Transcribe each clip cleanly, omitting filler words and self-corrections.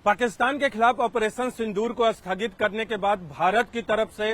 पाकिस्तान के खिलाफ ऑपरेशन सिंदूर को स्थगित करने के बाद भारत की तरफ से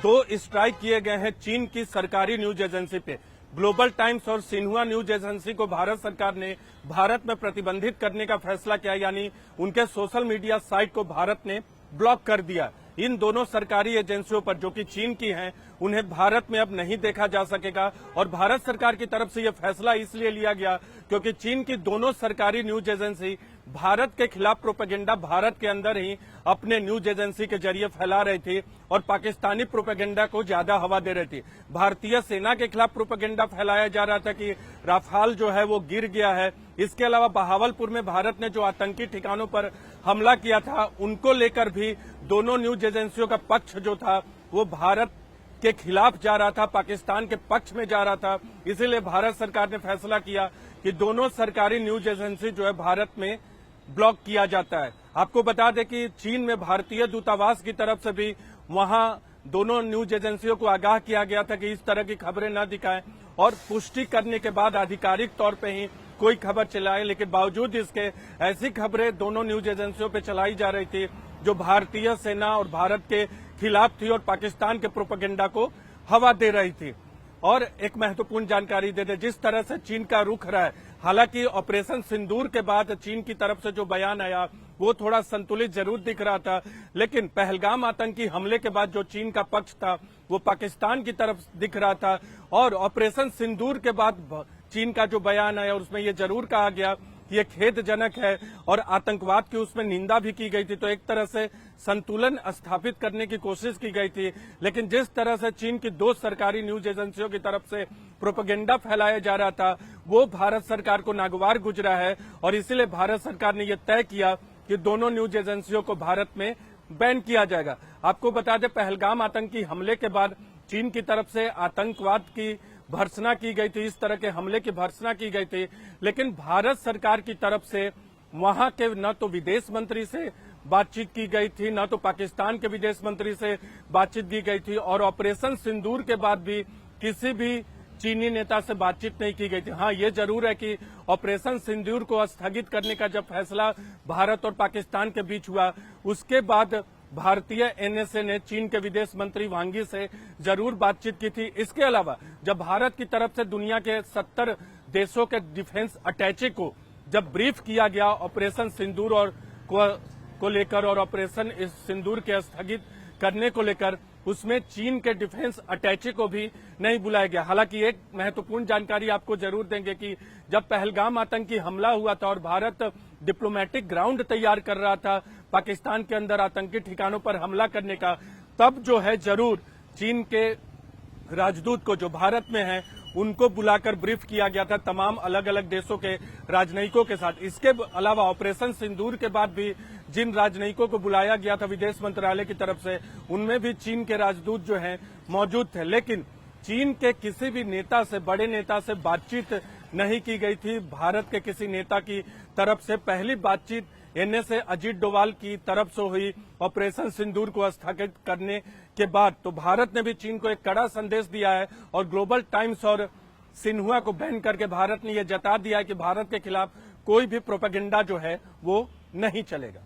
2 स्ट्राइक किए गए हैं चीन की सरकारी न्यूज एजेंसी पे। ग्लोबल टाइम्स और सिन्हुआ न्यूज एजेंसी को भारत सरकार ने भारत में प्रतिबंधित करने का फैसला किया, यानी उनके सोशल मीडिया साइट को भारत ने ब्लॉक कर दिया। इन दोनों सरकारी एजेंसियों पर, जो कि चीन की हैं, उन्हें भारत में अब नहीं देखा जा सकेगा। और भारत सरकार की तरफ से यह फैसला इसलिए लिया गया क्योंकि चीन की दोनों सरकारी न्यूज एजेंसी भारत के खिलाफ प्रोपेगेंडा भारत के अंदर ही अपने न्यूज एजेंसी के जरिए फैला रही थी और पाकिस्तानी प्रोपेगेंडा को ज्यादा हवा दे रही थी। भारतीय सेना के खिलाफ प्रोपेगेंडा फैलाया जा रहा था कि राफाल जो है वो गिर गया है। इसके अलावा बहावलपुर में भारत ने जो आतंकी ठिकानों पर हमला किया था, उनको लेकर भी दोनों न्यूज एजेंसियों का पक्ष जो था वो भारत के खिलाफ जा रहा था, पाकिस्तान के पक्ष में जा रहा था। इसीलिए भारत सरकार ने फैसला किया कि दोनों सरकारी न्यूज एजेंसी जो है भारत में ब्लॉक किया जाता है। आपको बता दें कि चीन में भारतीय दूतावास की तरफ से भी वहां दोनों न्यूज एजेंसियों को आगाह किया गया था कि इस तरह की खबरें न दिखाएं, और पुष्टि करने के बाद आधिकारिक तौर पे ही कोई खबर चलाए। लेकिन बावजूद इसके ऐसी खबरें दोनों न्यूज एजेंसियों पे चलाई जा रही थी जो भारतीय सेना और भारत के खिलाफ थी और पाकिस्तान के प्रोपेगेंडा को हवा दे रही थी। और एक महत्वपूर्ण जानकारी दे दे, जिस तरह से चीन का रुख रहा है, हालांकि ऑपरेशन सिंदूर के बाद चीन की तरफ से जो बयान आया वो थोड़ा संतुलित जरूर दिख रहा था, लेकिन पहलगाम आतंकी हमले के बाद जो चीन का पक्ष था वो पाकिस्तान की तरफ दिख रहा था। और ऑपरेशन सिंदूर के बाद चीन का जो बयान आया उसमें ये जरूर कहा गया कि ये खेदजनक है और आतंकवाद की उसमें निंदा भी की गई थी। तो एक तरह से संतुलन स्थापित करने की कोशिश की गई थी, लेकिन जिस तरह से चीन की 2 सरकारी न्यूज एजेंसियों की तरफ से प्रोपेगेंडा फैलाया जा रहा था वो भारत सरकार को नागवार गुजरा है। और इसीलिए भारत सरकार ने यह तय किया कि दोनों न्यूज एजेंसियों को भारत में बैन किया जाएगा। आपको बता दें, पहलगाम आतंकी हमले के बाद चीन की तरफ से आतंकवाद की भर्त्सना की गई थी, इस तरह के हमले की भर्त्सना की गई थी, लेकिन भारत सरकार की तरफ से वहां के न तो विदेश मंत्री से बातचीत की गई थी, न तो पाकिस्तान के विदेश मंत्री से बातचीत की गई थी, और ऑपरेशन सिंदूर के बाद भी किसी भी चीनी नेता से बातचीत नहीं की गई थी। हाँ, ये जरूर है कि ऑपरेशन सिंदूर को स्थगित करने का जब फैसला भारत और पाकिस्तान के बीच हुआ, उसके बाद भारतीय एनएसए ने चीन के विदेश मंत्री वांग यी से जरूर बातचीत की थी। इसके अलावा जब भारत की तरफ से दुनिया के 70 देशों के डिफेंस अटैचे को जब ब्रीफ किया गया ऑपरेशन सिंदूर और को लेकर और ऑपरेशन इस सिंदूर के स्थगित करने को लेकर, उसमें चीन के डिफेंस अटैचे को भी नहीं बुलाया गया। हालांकि एक महत्वपूर्ण जानकारी आपको जरूर देंगे कि जब पहलगाम आतंकी हमला हुआ था और भारत डिप्लोमेटिक ग्राउंड तैयार कर रहा था पाकिस्तान के अंदर आतंकी ठिकानों पर हमला करने का, तब जो है जरूर चीन के राजदूत को जो भारत में है उनको बुलाकर ब्रीफ किया गया था, तमाम अलग अलग देशों के राजनयिकों के साथ। इसके अलावा ऑपरेशन सिंदूर के बाद भी जिन राजनयिकों को बुलाया गया था विदेश मंत्रालय की तरफ से, उनमें भी चीन के राजदूत जो हैं मौजूद थे, लेकिन चीन के किसी भी नेता से, बड़े नेता से बातचीत नहीं की गई थी। भारत के किसी नेता की तरफ से पहली बातचीत एनएसए अजीत डोवाल की तरफ से हुई ऑपरेशन सिंदूर को स्थगित करने के बाद। तो भारत ने भी चीन को एक कड़ा संदेश दिया है और ग्लोबल टाइम्स और सिन्हुआ को बैन करके भारत ने यह जता दिया है कि भारत के खिलाफ कोई भी प्रोपेगेंडा जो है वो नहीं चलेगा।